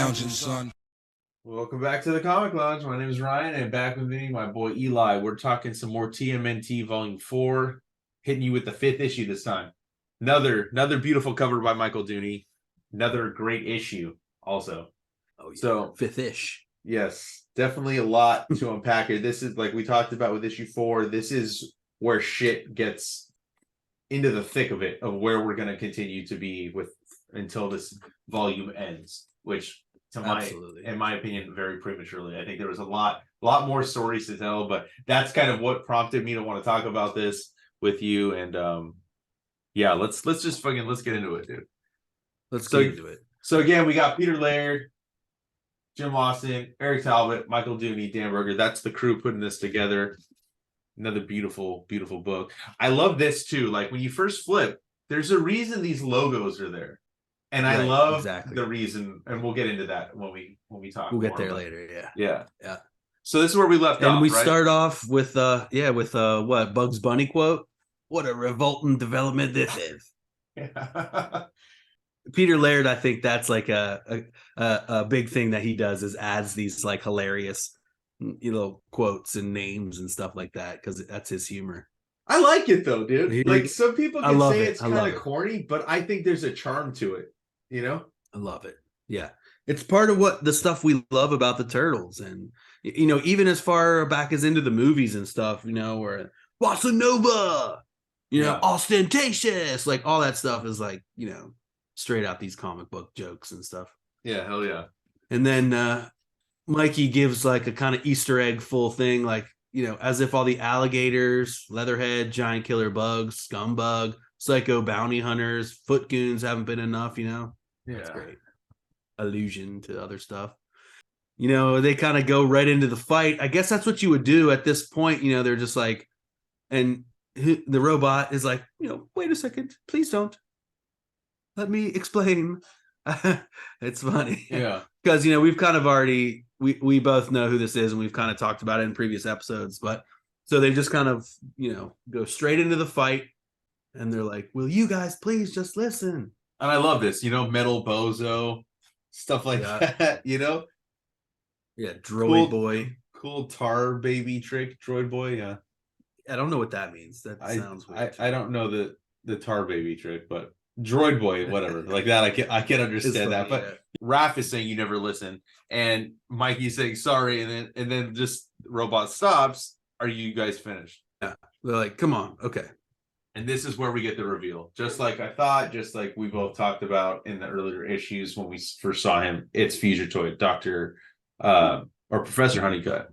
lounging, son. Welcome back to the Comic Lounge. My name is Ryan, and back with me, my boy Eli. We're talking some more TMNT Vol.4, hitting you with the 5th issue this time. Another beautiful cover by Michael Dooney. Another great issue, also. Oh, yeah. So 5th-ish. Yes, definitely a lot to unpack here. This is like we talked about with issue 4. This is where shit gets into the thick of it, of where we're going to continue to be with until this volume ends, which in my opinion, very prematurely. I think there was a lot more stories to tell, but that's kind of what prompted me to want to talk about this with you. And yeah, let's get into it, dude. Let's get into it. So again, we got Peter Laird, Jim Lawson, Eric Talbot, Michael Dooney, Dan Berger. That's the crew putting this together. Another beautiful, beautiful book. I love this too. Like when you first flip, there's a reason these logos are there. And I love the reason, and we'll get into that when we talk. We'll get there later, yeah. So this is where we left off. And we start off with what Bugs Bunny quote? What a revolting development this is. Yeah. Peter Laird, I think that's like a big thing that he does is adds these like hilarious, quotes and names and stuff like that because that's his humor. I like it though, dude. Like some people can say it's kind of corny, but I think there's a charm to it. I love it. Yeah. It's part of what the stuff we love about the Turtles. And, even as far back as into the movies and stuff, where Bossa Nova, ostentatious, like all that stuff is like, straight out these comic book jokes and stuff. Yeah, hell yeah. And then Mikey gives like a kind of Easter egg full thing, like, as if all the alligators, Leatherhead, giant killer bugs, scumbug, psycho bounty hunters, foot goons haven't been enough, Yeah. That's great. Allusion to other stuff. They kind of go right into the fight. I guess that's what you would do at this point. They're just like, and the robot is like, wait a second, please don't. Let me explain. It's funny. Yeah. Because, we've kind of already, we both know who this is and we've kind of talked about it in previous episodes. But so they just kind of, go straight into the fight and they're like, will you guys please just listen? And I love this, metal bozo, stuff like that, Yeah, droid boy. Cool tar baby trick, droid boy, yeah. I don't know what that means. That sounds weird. I don't know the tar baby trick, but droid boy, whatever. Like that, I can understand that. But Raph is saying you never listen, and Mikey's saying sorry, and then just robot stops. Are you guys finished? Yeah. They're like, come on, okay. And this is where we get the reveal. Just like I thought, just like we both talked about in the earlier issues when we first saw him, it's Fugitoid, or Professor Honeycutt.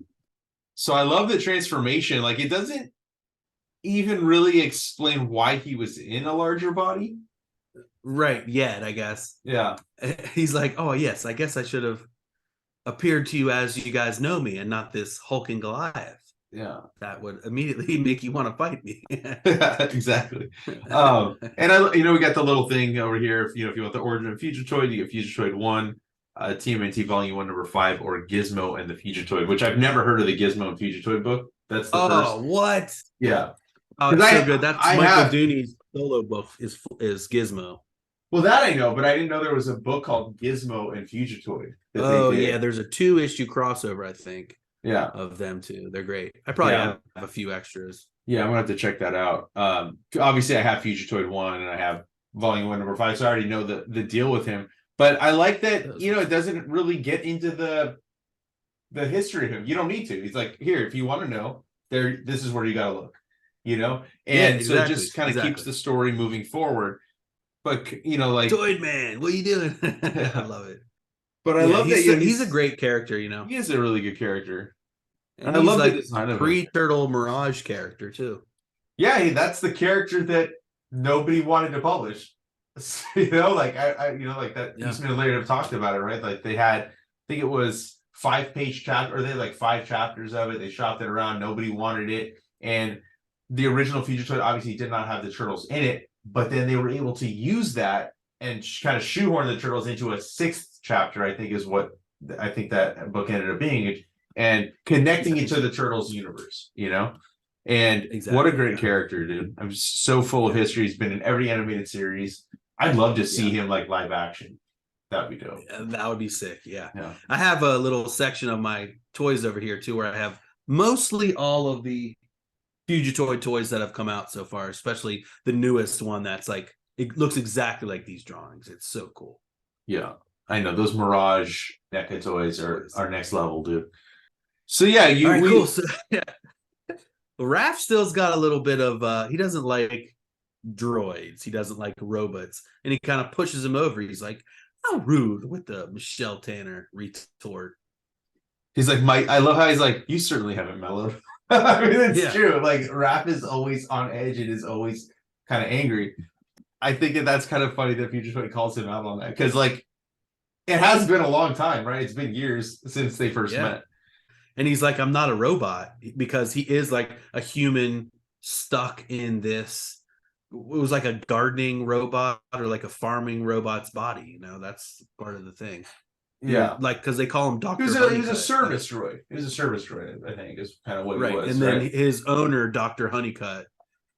So I love the transformation. Like it doesn't even really explain why he was in a larger body. Right, yet, I guess. Yeah. He's like, oh, yes, I guess I should have appeared to you as you guys know me and not this hulking Goliath. Yeah. That would immediately make you want to fight me. Exactly. And we got the little thing over here. If you want the origin of Fugitoid, you get Fugitoid 1, TMNT Volume 1, number 5, or Gizmo and the Fugitoid, which I've never heard of the Gizmo and Fugitoid book. That's the first. Oh, what? Yeah. Oh, it's so good. That's Michael Dooney's solo book is Gizmo. Well, that I know, but I didn't know there was a book called Gizmo and Fugitoid. Oh, yeah. There's a 2-issue crossover, I think. Yeah. Of them, too. They're great. I probably have a few extras. Yeah, I'm going to have to check that out. Obviously, I have Fugitoid 1 and I have Volume 1, number 5, so I already know the deal with him. But I like that, it doesn't really get into the history of him. You don't need to. He's like, here, if you want to know, this is where you got to look. And so it just kind of keeps the story moving forward. But like Toid Man, what are you doing? I love it. But I love that he's a great character. He is a really good character, and I love the design of pre-Turtle Mirage character too. Yeah, that's the character that nobody wanted to publish. Like like that. Eastman and Laird have talked about it, right? Like they had, I think it was 5-page chapter, or they had like 5 chapters of it. They shopped it around. Nobody wanted it, and the original Fugitoid obviously did not have the turtles in it, but then they were able to use that and kind of shoehorn the turtles into a 6th chapter, I think is what I think that book ended up being, and connecting it to the Turtles universe, And what a great character, dude. I'm just so full of history. He's been in every animated series. I'd love to see him like live action. That'd be dope. That would be sick. Yeah. Yeah. I have a little section of my toys over here too, where I have mostly all of the Fugitoid toys that have come out so far, especially the newest one that's like, it looks exactly like these drawings. It's so cool. Yeah. I know those Mirage NECA toys are next level, dude. So yeah, All right, cool. So yeah. Raph still's got a little bit of he doesn't like droids, he doesn't like robots, and he kind of pushes him over. He's like, how rude, with the Michelle Tanner retort. He's like, I love how he's like, you certainly haven't mellowed. I mean, it's true. Like, Raph is always on edge and is always kind of angry. I think that's kind of funny that Fugitoid calls him out on that, because like, it has been a long time, right? It's been years since they first met. And he's like, I'm not a robot, because he is like a human stuck in this. It was like a gardening robot or like a farming robot's body. You know, that's part of the thing. Yeah. Like, because they call him Dr. He was a service droid. He was a service droid, I think, is kind of what he was. And then his owner, Dr. Honeycutt,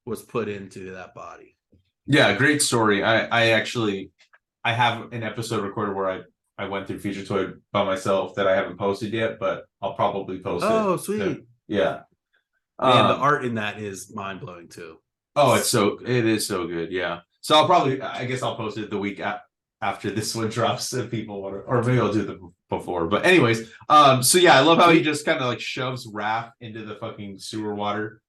was put into that body. Yeah, great story. I actually have an episode recorded where I went through Fugitoid by myself that I haven't posted yet, but I'll probably post it. Oh, sweet. Yeah. And the art in that is mind blowing too. Oh, it is so good. Yeah. So I guess I'll post it the week after this one drops if people want to, or maybe I'll do it before. But anyways, so yeah, I love how he just kind of like shoves Raph into the fucking sewer water.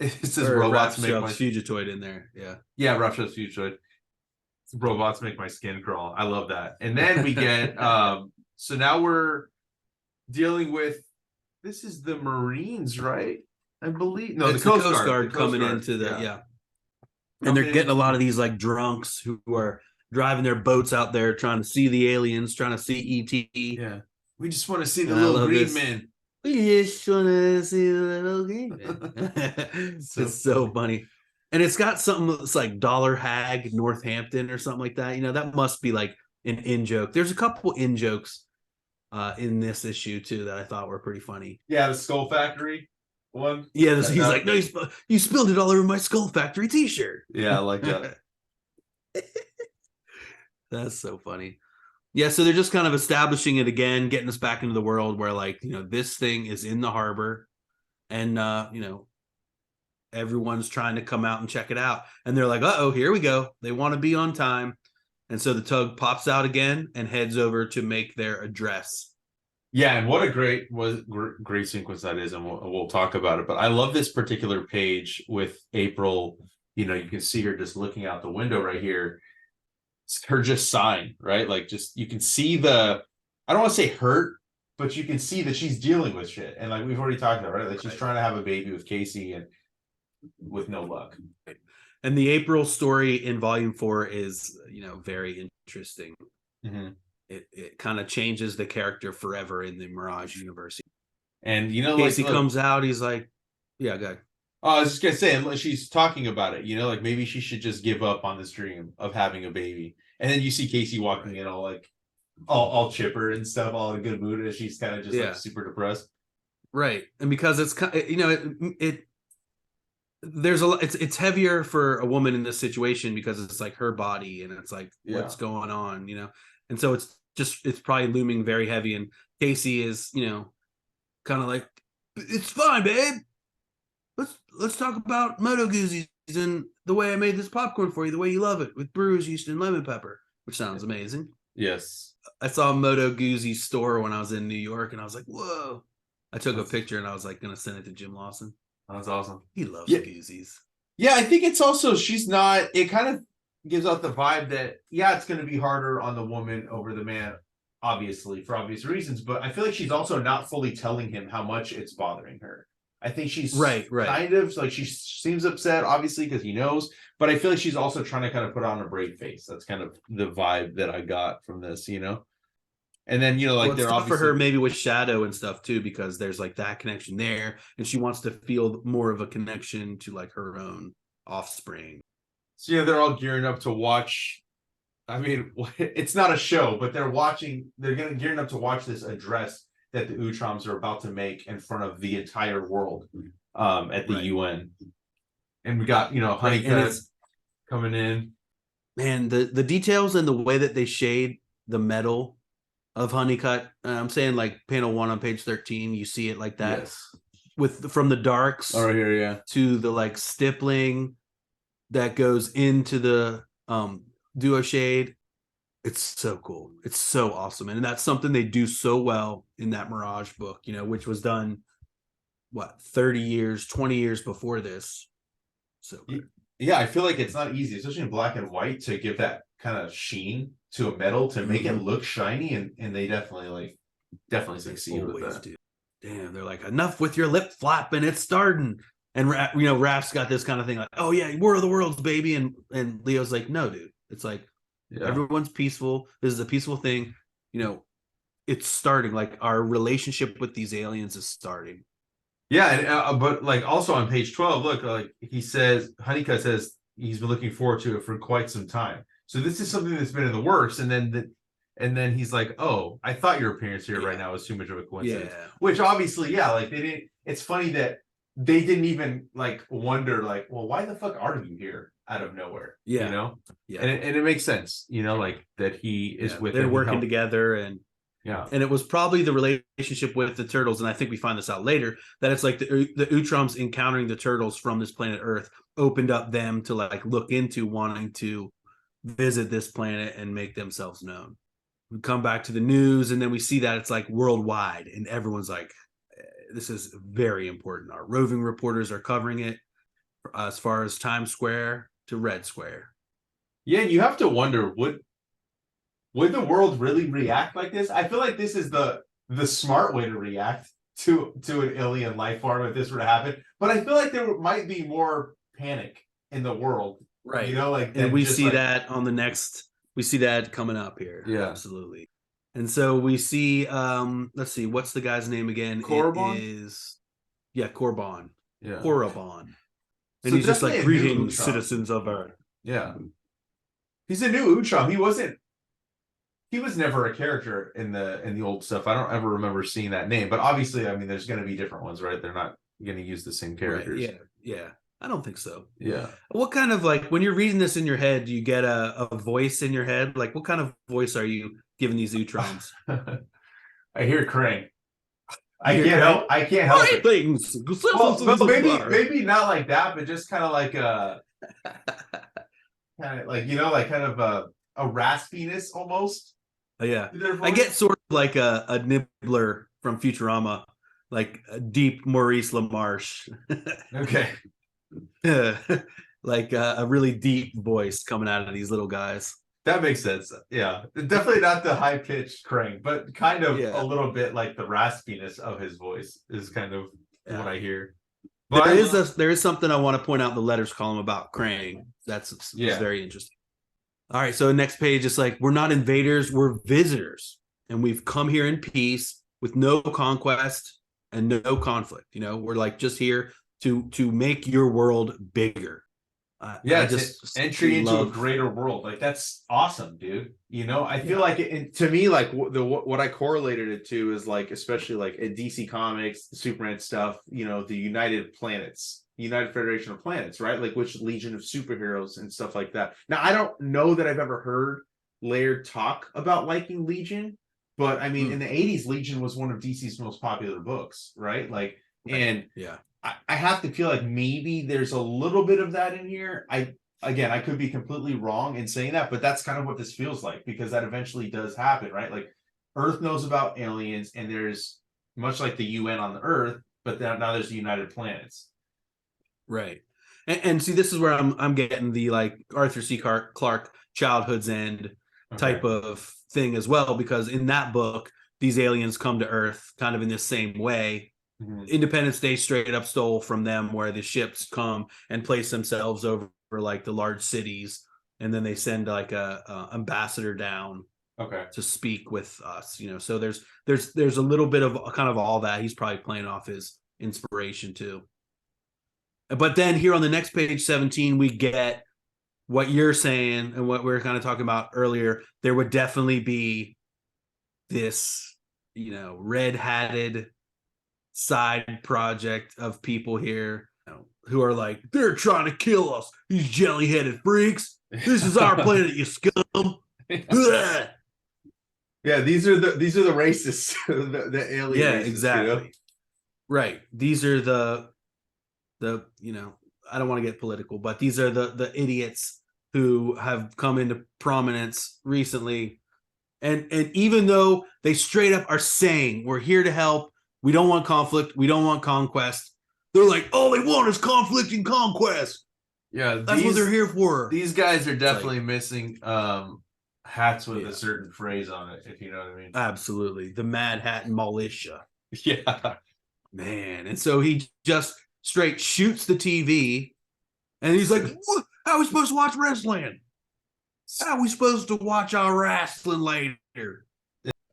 It says robots make my Fugitoid in there. Yeah. Yeah, Raph shoves Fugitoid. Robots make my skin crawl. I love that. And then we get so now we're dealing with, this is the Marines, right? I believe it's the Coast Guard coming into the and they're getting a lot of these like drunks who are driving their boats out there trying to see the aliens, trying to see ET. Yeah. We just want to see the little green man. We just want to see the little green man. It's so funny. And it's got something that's like Dollar Hag Northampton or something like that. You know, that must be like an in-joke. There's a couple in-jokes in this issue too that I thought were pretty funny. Yeah, the Skull Factory one. Yeah, he's like, no, you spilled it all over my Skull Factory t-shirt. Yeah, I like that. That's so funny. Yeah, so they're just kind of establishing it again, getting us back into the world where, like, you know, this thing is in the harbor and, you know, everyone's trying to come out and check it out. And they're like, uh-oh, here we go. They want to be on time. And so the tug pops out again and heads over to make their address. Yeah, and what a great sequence that is, and we'll talk about it. But I love this particular page with April. You know, you can see her just looking out the window right here. It's her just sighing, right? Like, just, you can see I don't want to say hurt, but you can see that she's dealing with shit. And like we've already talked about, right? Like, she's trying to have a baby with Casey and with no luck. And the April story in volume 4 is, you know, very interesting. Mm-hmm. It kind of changes the character forever in the Mirage universe. And, you know, Casey comes out, he's like, yeah, go ahead. I was just gonna say, she's talking about it, you know, like maybe she should just give up on this dream of having a baby. And then you see Casey walking in all like all chipper and stuff, all in a good mood, and she's kind of just like super depressed. Right. And because it's, you know, there's a lot, it's heavier for a woman in this situation because it's like her body and it's like what's going on, you know. And so it's probably looming very heavy, and Casey is, you know, kind of like, it's fine, babe. Let's talk about Moto Guzzi's and the way I made this popcorn for you, the way you love it, with brewer's yeast and lemon pepper, which sounds amazing. Yes. I saw Moto Guzzi's store when I was in New York, and I was like, whoa. I took a picture, and I was like going to send it to Jim Lawson. That's awesome. He loves Guzzi's. Yeah, I think it's also, it kind of gives out the vibe that, it's going to be harder on the woman over the man, obviously, for obvious reasons, but I feel like she's also not fully telling him how much it's bothering her. I think she's right. Kind of like, she seems upset, obviously, because he knows, but I feel like she's also trying to kind of put on a brave face. That's kind of the vibe that I got from this, you know? And then, you know, like, they're obviously for her maybe with Shadow and stuff too, because there's like that connection there, and she wants to feel more of a connection to like her own offspring. So yeah, they're all gearing up to watch. I mean, it's not a show, but they're gearing up to watch this address that the Utroms are about to make in front of the entire world at the UN. And we got, you know, Honeycutt coming in. Man, the details and the way that they shade the metal of Honeycutt. I'm saying like panel 1 on page 13. You see it like that with from the darks right here, to the like stippling that goes into the duo shade. It's so cool. It's so awesome. And that's something they do so well in that Mirage book, which was done 30 years, 20 years before this. So good. Yeah, I feel like it's not easy, especially in black and white, to give that kind of sheen to a metal to make it look shiny, and they definitely succeed with that. Do. Damn, they're like, enough with your lip flapping, it's starting. And Raph's got this kind of thing like, oh yeah, War of the Worlds, baby, and Leo's like, no, dude, it's like everyone's peaceful. This is a peaceful thing. It's starting. Like our relationship with these aliens is starting. Yeah, and but like also on page 12, look, like he says, Honeycutt says he's been looking forward to it for quite some time. So this is something that's been in the works, and then he's like, oh, I thought your appearance here right now was too much of a coincidence. Yeah. Which obviously, like they didn't. It's funny that they didn't even like wonder, like, well, why the fuck are you here out of nowhere? Yeah, and it makes sense, like that he is with. They're working together, and it was probably the relationship with the turtles, and I think we find this out later, that it's like the Utroms encountering the turtles from this planet Earth opened up them to like look into wanting to visit this planet and make themselves known. We come back to the news, and then we see that it's like worldwide, and everyone's like, this is very important. Our roving reporters are covering it as far as Times Square to Red Square. Yeah, you have to wonder, would the world really react like this? I feel like this is the smart way to react to an alien life form if this were to happen. But I feel like there might be more panic in the world, right? And we see that on the next. We see that coming up here. Yeah, absolutely. And so we see. Let's see, what's the guy's name again? Korriban? It is, Korriban. Yeah, Korriban. And so he's just like, greetings, citizens of Earth. Yeah, he's a new Utrom. He was never a character in the old stuff. I don't ever remember seeing that name, but obviously, I mean, there's going to be different ones, right? They're not going to use the same characters. Right. Yeah. I don't think so. Yeah. What kind of, like, when you're reading this in your head, do you get a voice in your head? Like, what kind of voice are you giving these Utroms? I hear Krang. I can't help it. Things. Well, maybe not like that, but just kind of like kind of a raspiness almost. Yeah, I get sort of like a Nibbler from Futurama, like a deep Maurice LaMarche. Okay. Like a really deep voice coming out of these little guys. That makes sense. Yeah, definitely not the high pitched Krang, but kind of a little bit like the raspiness of his voice is kind of what I hear. But there is something I want to point out in the letters column about Krang. That's very interesting. All right, so next page, it's like, we're not invaders, we're visitors, and we've come here in peace with no conquest and no conflict. We're like just here to make your world bigger. Just entry into a greater world. Like, that's awesome, dude. I feel like to me, like what I correlated it to is like, especially like in DC Comics, the Superman stuff, the United Planets. United Federation of Planets, right? Like, which Legion of Superheroes and stuff like that. Now, I don't know that I've ever heard Laird talk about liking Legion, but I mean, in the 80s, Legion was one of DC's most popular books, right? Like, and I have to feel like maybe there's a little bit of that in here. I could be completely wrong in saying that, but that's kind of what this feels like, because that eventually does happen, right? Like, Earth knows about aliens, and there's much like the UN on the Earth, but now there's the United Planets. Right. And see, this is where I'm getting the like Arthur C. Clarke Childhood's End type of thing as well, because in that book, these aliens come to Earth kind of in this same way. Mm-hmm. Independence Day straight up stole from them, where the ships come and place themselves over like the large cities, and then they send like a ambassador down to speak with us. So there's a little bit of kind of all that. He's probably playing off his inspiration too. But then here on the next page, 17, we get what you're saying and what we were kind of talking about earlier. There would definitely be this, red-hatted side project of people here who are like, they're trying to kill us, these jelly-headed freaks. This is our planet, you scum. Yeah, these are the racists, the alien Yeah, racists, exactly. Right. These are the I don't want to get political, but these are the idiots who have come into prominence recently. And even though they straight up are saying we're here to help, we don't want conflict, we don't want conquest, they're like, all they want is conflict and conquest. Yeah, That's what they're here for. These guys are definitely like, missing hats with Yeah. a certain phrase on it, if you know what I mean. Absolutely. The Mad Hat militia. Yeah. Man. And so he just straight shoots the TV and he's like, what? How are we supposed to watch wrestling? How are we supposed to watch our wrestling later?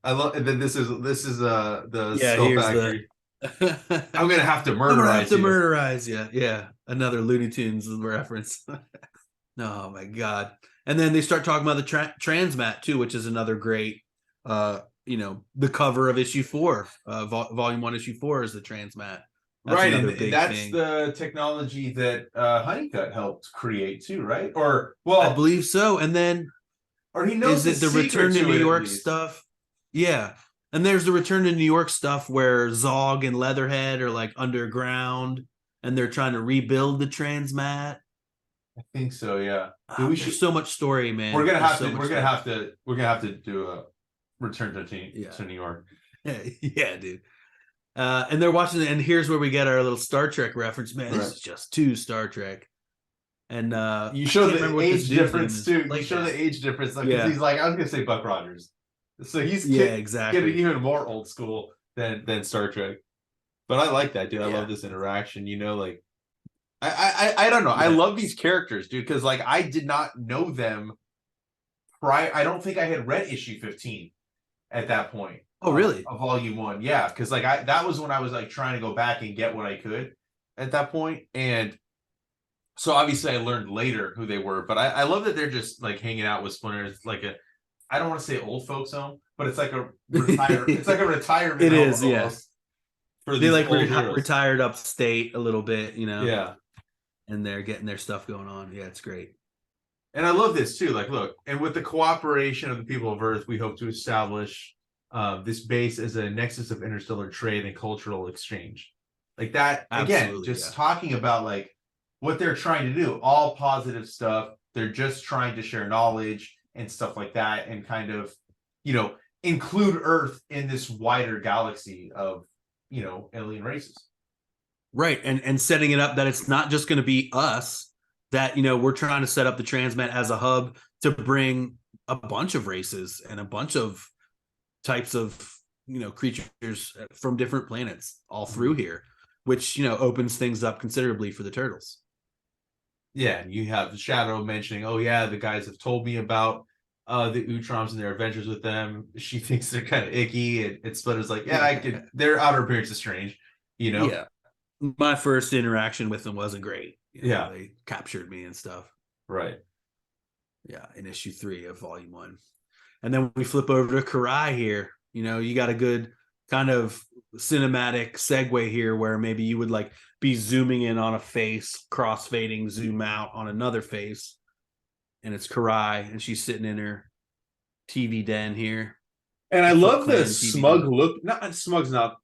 I love, and then this is the Yeah, Skull here's Factory. the I'm gonna have to I'm gonna have murderize to you. murderize you. Yeah, another Looney Tunes reference. Oh my god! And then they start talking about the Transmat too, which is another great. The cover of issue 4, volume 1, issue 4 is the Transmat. That's Right, another and big that's thing. the technology that Honeycutt helped create too, right? Or I believe so. And then or he knows is it the secret Return to New it, at York least. stuff? Yeah. And there's the Return to New York stuff where Zog and Leatherhead are like underground and they're trying to rebuild the Transmat. I think so, yeah. Dude, we should, There's so much story, man. we're gonna There's have so to much we're gonna story. have to do a return to New York. Yeah, dude. And they're watching it, and here's where we get our little Star Trek reference. Man, this is just too Star Trek. And you show the age difference too. Like you show the age difference, like yeah. he's like, I was gonna say Buck Rogers. So he's exactly getting even more old school than Star Trek. But I like that, dude. I Yeah. love this interaction. Like I don't know. I love these characters, dude, because like I did not know them prior. I don't think I had read issue 15 at that point. Oh, really? Of volume 1, yeah, because like that was when I was like trying to go back and get what I could at that point, and so obviously I learned later who they were. But I love that they're just like hanging out with Splinter. It's like I don't want to say old folks home, but it's like a it's like a retirement. It is, home yeah. For they like old retired upstate a little bit, Yeah, and they're getting their stuff going on. Yeah, it's great. and I love this too. Like, look, and with the cooperation of the people of Earth, we hope to establish this base as a nexus of interstellar trade and cultural exchange. Like that, again, just talking about like what they're trying to do, all positive stuff. They're just trying to share knowledge and stuff like that, and kind of, include Earth in this wider galaxy of, alien races. Right. And setting it up that it's not just going to be us, that, we're trying to set up the Transmat as a hub to bring a bunch of races and a bunch of types of, creatures from different planets all through here, which, opens things up considerably for the turtles. Yeah, and you have the Shadow mentioning, oh yeah, the guys have told me about the Utroms and their adventures with them. She thinks they're kind of icky, and Splinter's like, yeah, I could. Their outer appearance is strange, Yeah, my first interaction with them wasn't great. Yeah, they captured me and stuff. Right. Yeah, in issue 3 of volume 1, and then we flip over to Karai here. You got a good kind of cinematic segue here where maybe you would like be zooming in on a face, cross-fading, zoom out on another face, and it's Karai, and she's sitting in her TV den here. And I love the smug look. Not smug's not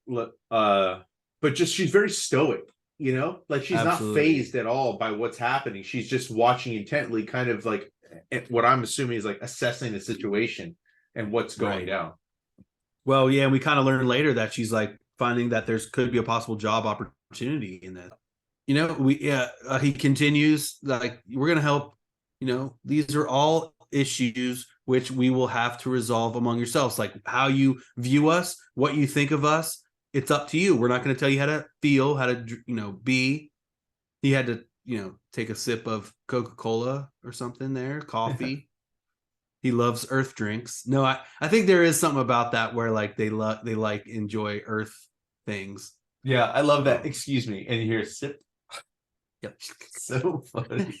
but just she's very stoic, like she's not phased at all by what's happening. She's just watching intently, kind of like what I'm assuming is like assessing the situation and what's going down. Well, yeah, and we kind of learn later that she's like finding that there's could be a possible job opportunity in that. He continues like, we're gonna help. These are all issues which we will have to resolve among yourselves. Like how you view us, what you think of us, it's up to you. We're not going to tell you how to feel, how to, be. He had to, take a sip of Coca-Cola or something there, coffee. He loves Earth drinks. No, I think there is something about that where like they enjoy Earth things. Yeah, I love that. Excuse me. And you hear sip. Yep. So funny.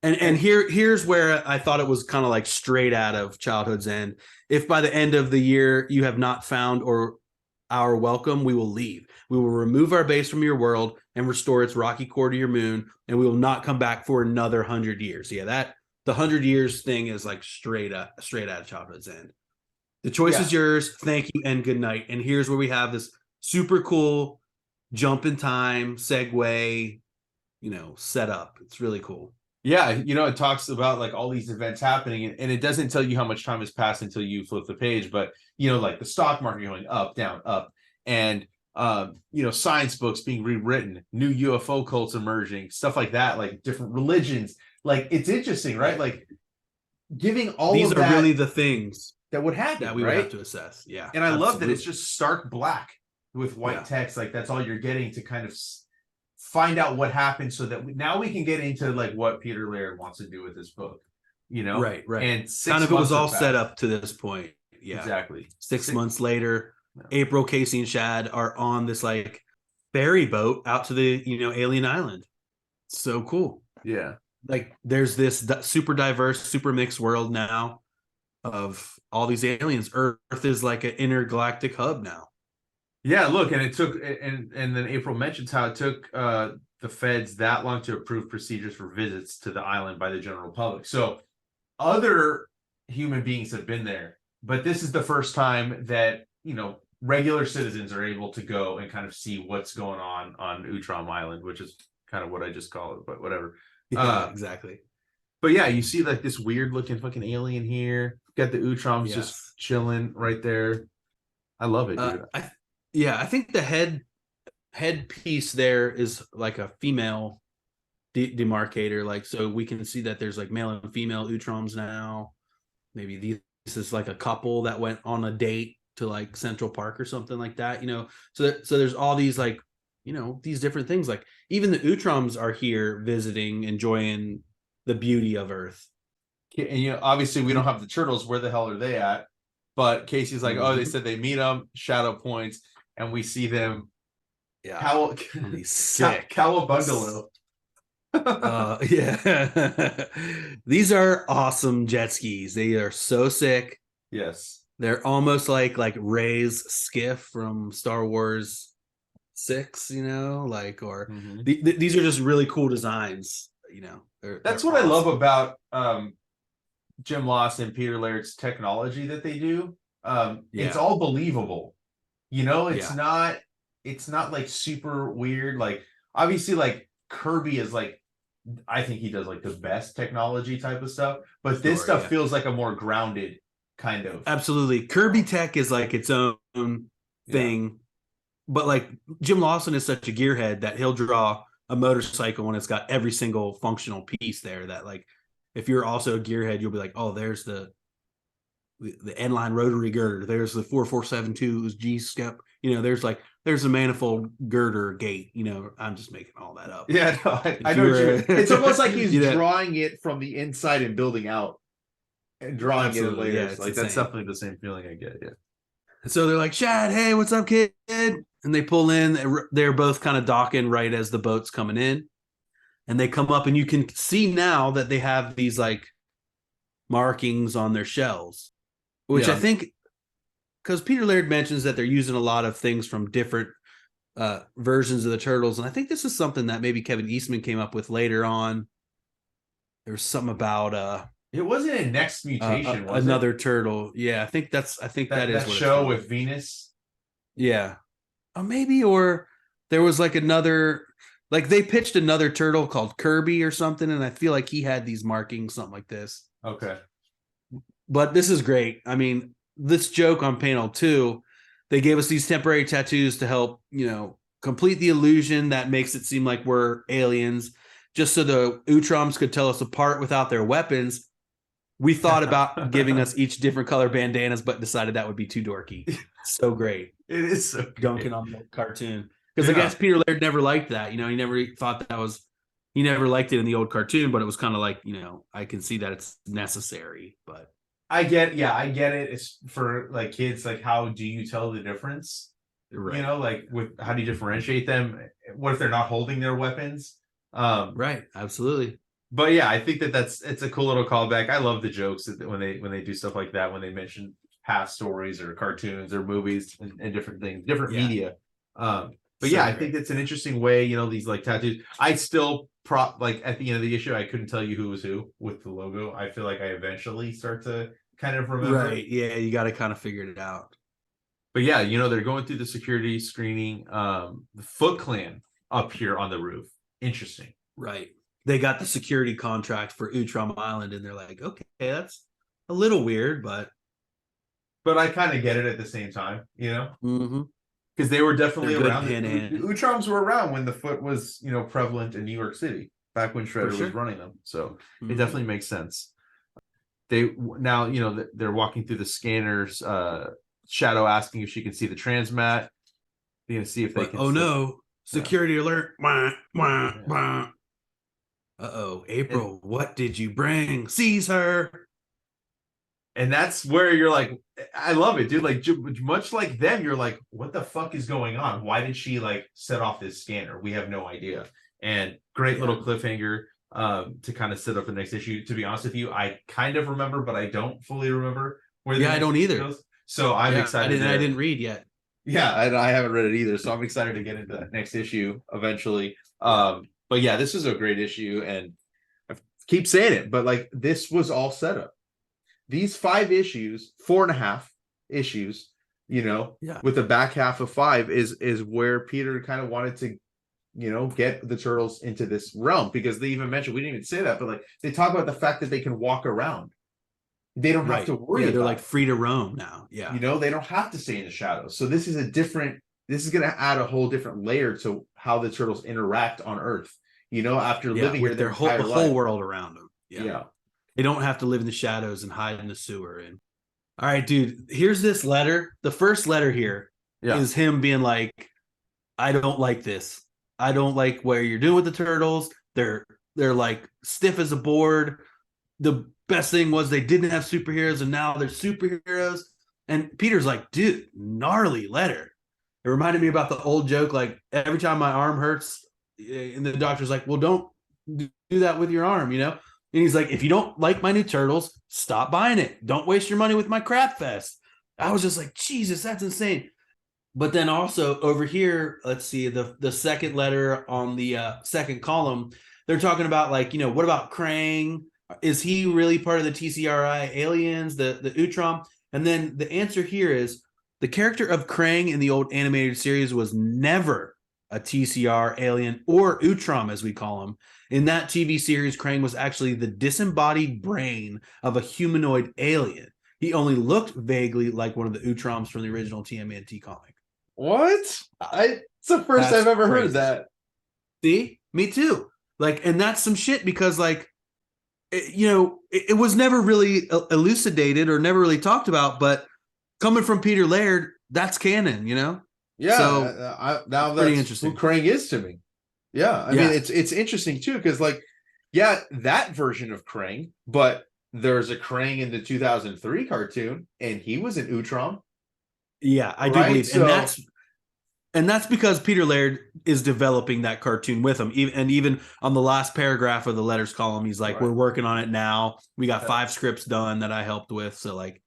And here's where I thought it was kind of like straight out of Childhood's End. If by the end of the year you have not found or our welcome, we will leave. We will remove our base from your world and restore its rocky core to your moon, and we will not come back for another 100 years. Yeah, the 100 years thing is like straight out of Childhood's End. The choice is yours. Thank you and good night. And here's where we have this super cool jump in time segue, set up. It's really cool. Yeah, it talks about like all these events happening, and it doesn't tell you how much time has passed until you flip the page. But like the stock market going up, down, up, and science books being rewritten, new UFO cults emerging, stuff like that, like different religions. Like it's interesting, right? Like giving all these of are that really the things that would happen that we right? would have to assess. Yeah, and I love that it's just stark black with white text. Like that's all you're getting to kind of find out what happened, so that now we can get into like what Peter Laird wants to do with this book. Right. And kind of it was all set up to this point. Yeah, exactly. 6 months later, April, Casey, and Shad are on this like ferry boat out to the alien island. So cool. Yeah, like there's this super diverse, super mixed world now of all these aliens. Earth is like an intergalactic hub now. Yeah, look, and it took, and then April mentions how it took the feds that long to approve procedures for visits to the island by the general public. So other human beings have been there, but this is the first time that regular citizens are able to go and kind of see what's going on Utrom Island, which is kind of what I just call it, but whatever. Yeah, exactly. But yeah, you see like this weird looking fucking alien here. Got the Utroms just chilling right there. I love it, dude. I think the head piece there is like a female demarcator, like so we can see that there's like male and female Utroms now. Maybe this is like a couple that went on a date to like Central Park or something like that, so there's all these like these different things. Like even the Utroms are here visiting, enjoying the beauty of Earth. And obviously we don't have the turtles. Where the hell are they at? But Casey's like, oh, they said they meet them, shadow points, and we see them. Yeah, sick. Cowabundalo. Yeah. These are awesome jet skis. They are so sick. Yes. They're almost like Rey's skiff from Star Wars 6, or these are just really cool designs, That's what awesome. I love about Jim Lawson and Peter Laird's technology that they do. It's all believable. It's not like super weird. Like obviously like Kirby is like, I think he does like the best technology type of stuff, but this stuff feels like a more grounded kind of. Absolutely. Kirby tech is like its own thing, but like Jim Lawson is such a gearhead that he'll draw a motorcycle and it's got every single functional piece there that like, if you're also a gearhead, you'll be like, oh, there's the N-line rotary girder. There's the 4472 G-step. There's a manifold girder gate. I'm just making all that up. Yeah, no, I know. It's almost like he's drawing it from the inside and building out and drawing it in layers. Yeah, like that's definitely the same feeling I get. Yeah. So they're like, Shad, hey, what's up, kid? And they pull in. They're both kind of docking right as the boat's coming in. And they come up and you can see now that they have these like markings on their shells, which I think, because Peter Laird mentions that they're using a lot of things from different versions of the Turtles. And I think this is something that maybe Kevin Eastman came up with later on. There was something about it wasn't a Next Mutation, was another it? Turtle. Yeah, I think that is what show with Venus. Yeah. Maybe, or there was like another, like they pitched another turtle called Kirby or something, and I feel like he had these markings, something like this. Okay. But this is great. I mean, this joke on panel 2, they gave us these temporary tattoos to help, complete the illusion that makes it seem like we're aliens, just so the Utroms could tell us apart without their weapons. We thought about giving us each different color bandanas, but decided that would be too dorky. So great. It is so dunking on the cartoon. Because I guess Peter Laird never liked that. He never thought he never liked it in the old cartoon, but it was kind of like, I can see that it's necessary. But I get it. It's for like kids, like how do you tell the difference? Right. Like with how do you differentiate them? What if they're not holding their weapons? Right, absolutely. But yeah, I think it's a cool little callback. I love the jokes that when they do stuff like that, when they mention past stories or cartoons or movies and different things, different media. But I think it's an interesting way, these like tattoos. I still like at the end of the issue, I couldn't tell you who was who with the logo. I feel like I eventually start to kind of remember. Right. Yeah, you got to kind of figure it out. But yeah, they're going through the security screening. The Foot Clan up here on the roof. Interesting. Right. They got the security contract for Utrom Island, and they're like, okay, that's a little weird, but I kind of get it at the same time, mm-hmm. Because they were definitely around. The Utroms were around when the Foot was, prevalent in New York City, back when Shredder was running them. So it definitely makes sense. They now, they're walking through the scanners. Shadow asking if she can see the transmat. They're gonna see if they can. Oh no! Security alert! Wah, wah, wah. Uh-oh, April, what did you bring? Seize her. And that's where you're like, I love it, dude. Like, much like them, you're like, what the fuck is going on? Why did she like set off this scanner? We have no idea. And great little cliffhanger to kind of set up the next issue. To be honest with you, I kind of remember, but I don't fully remember where. I don't either. Goes. So I'm excited. I didn't read yet. Yeah, I haven't read it either. So I'm excited to get into that next issue eventually. But yeah, this is a great issue, and I keep saying it, but like this was all set up. These 5 issues, 4.5 issues, with the back half of 5 is where Peter kind of wanted to, get the Turtles into this realm, because they even mentioned, we didn't even say that, but like they talk about the fact that they can walk around. They don't have to worry. They're like free to roam now. Yeah. They don't have to stay in the shadows. So this is this is going to add a whole different layer to how the Turtles interact on Earth, after living here the whole world around them. Yeah. They don't have to live in the shadows and hide in the sewer. And all right, dude, here's this letter. The first letter here is him being like, I don't like this. I don't like what you're doing with the Turtles. They're like stiff as a board. The best thing was they didn't have superheroes, and now they're superheroes. And Peter's like, dude, gnarly letter. It reminded me about the old joke, like every time my arm hurts, and the doctor's like, well, don't do that with your arm, And he's like, if you don't like my new Turtles, stop buying it. Don't waste your money with my crap fest. I was just like, Jesus, that's insane. But then also over here, let's see, the second letter on the second column, they're talking about like, what about Krang? Is he really part of the TCRI aliens, the Utrom? And then the answer here is the character of Krang in the old animated series was never a TCR alien or Utrom, as we call him. In that TV series, Krang was actually the disembodied brain of a humanoid alien. He only looked vaguely like one of the Utroms from the original TMNT comic. What? It's the first I've ever heard that. See? Me too. Like, and that's some shit because like, it was never really elucidated or never really talked about, but coming from Peter Laird, that's canon, Yeah. So now that's pretty interesting. Who Krang is to me. Yeah. I mean, it's interesting too, because like, that version of Krang, but there's a Krang in the 2003 cartoon, and he was an Utrom. Yeah, I do believe, and that's because Peter Laird is developing that cartoon with him. And even on the last paragraph of the letters column, he's like, we're working on it now. We got 5 scripts done that I helped with. So like,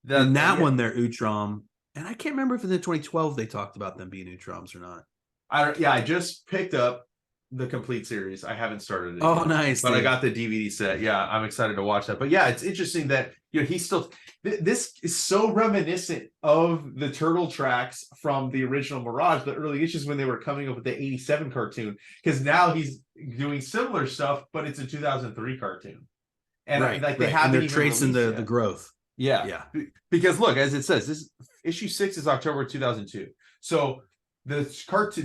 in that one, they're Utrom. And I can't remember if in the 2012 they talked about them being Utroms or not. I just picked up the complete series. I haven't started it. Oh, nice. But I got the DVD set. Yeah, I'm excited to watch that. But yeah, it's interesting that he's still. This is so reminiscent of the Turtle tracks from the original Mirage, the early issues when they were coming up with the '87 cartoon. Because now he's doing similar stuff, but it's a 2003 cartoon, and they haven't they're even tracing the growth. Yeah. Because look, as it says, this issue 6 is October 2002. So the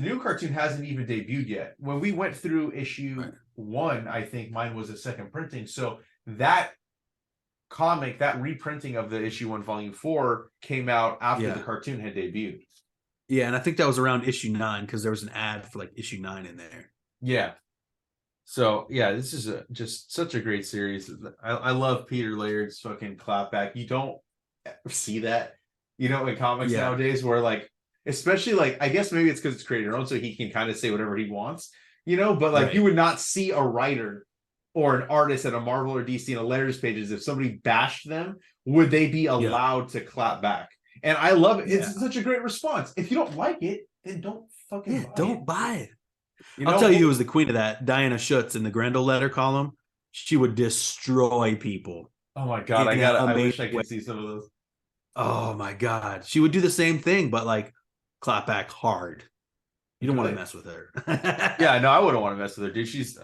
new cartoon hasn't even debuted yet. When we went through issue 1, I think mine was a second printing. So that comic, that reprinting of the issue 1 volume 4 came out after the cartoon had debuted. Yeah, and I think that was around issue 9 because there was an ad for like issue 9 in there. Yeah. So yeah, this is just such a great series. I love Peter Laird's fucking clapback. You don't see that, in comics nowadays, where like, especially like, I guess maybe it's because it's creator owned, so he can kind of say whatever he wants, but like you would not see a writer or an artist at a Marvel or DC in a letters pages, if somebody bashed them, would they be allowed to clap back? And I love it. It's such a great response. If you don't like it, then don't fucking don't buy it. I'll tell you who was the queen of that. Diana Schutz in the Grendel letter column. She would destroy people. Oh my god, I wish I could see some of those. Oh my god. She would do the same thing, but like clap back hard. You don't want to mess with her. Yeah, no, I wouldn't want to mess with her, dude. She's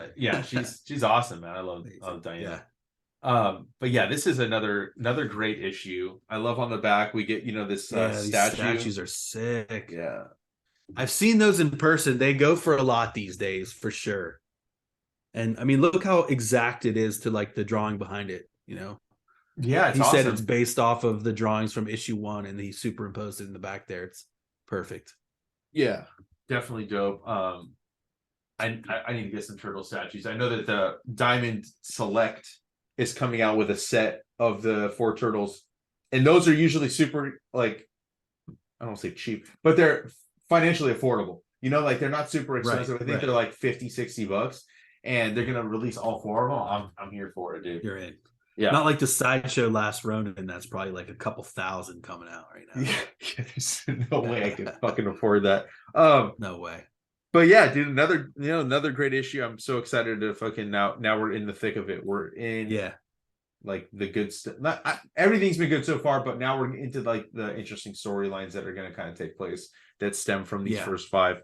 she's awesome, man. I love Diana. But yeah, this is another great issue. I love on the back we get, this these statues are sick. Yeah. I've seen those in person. They go for a lot these days, for sure. And I mean, look how exact it is to like the drawing behind it, Yeah, he said it's based off of the drawings from issue 1 and he superimposed it in the back there. It's perfect. Yeah, definitely dope. I need to get some turtle statues. I know that the Diamond Select is coming out with a set of the 4 turtles, and those are usually super, like, I don't say cheap, but they're financially affordable. Like they're not super expensive. I think they're like $50-$60, and they're gonna release all 4 of them. I'm here for it, dude. You're in. Yeah, not like the Sideshow Last Ronin. That's probably like a couple thousand coming out right now. Yeah, there's no way I can fucking afford that. No way. But yeah, dude, another great issue. I'm so excited to fucking now we're in the thick of it. We're in like the good stuff. Everything's been good so far, but now we're into like the interesting storylines that are going to kind of take place that stem from these first 5.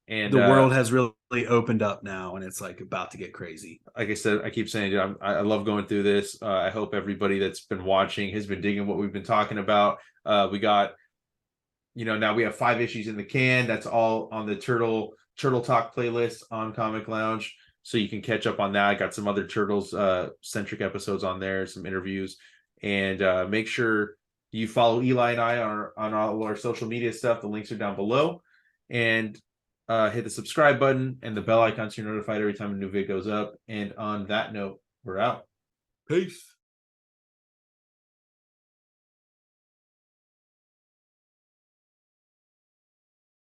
And the world has really opened up now, and it's like about to get crazy. Like I said, I keep saying, dude, I love going through this. I hope everybody that's been watching has been digging what we've been talking about. We got, now we have 5 issues in the can. That's all on the Turtle Talk playlist on Comic Lounge, so you can catch up on that. I got some other Turtles centric episodes on there, some interviews, and make sure you follow Eli and I on all our social media stuff. The links are down below, and hit the subscribe button and the bell icon so you're notified every time a new video goes up. And on that note, we're out. Peace.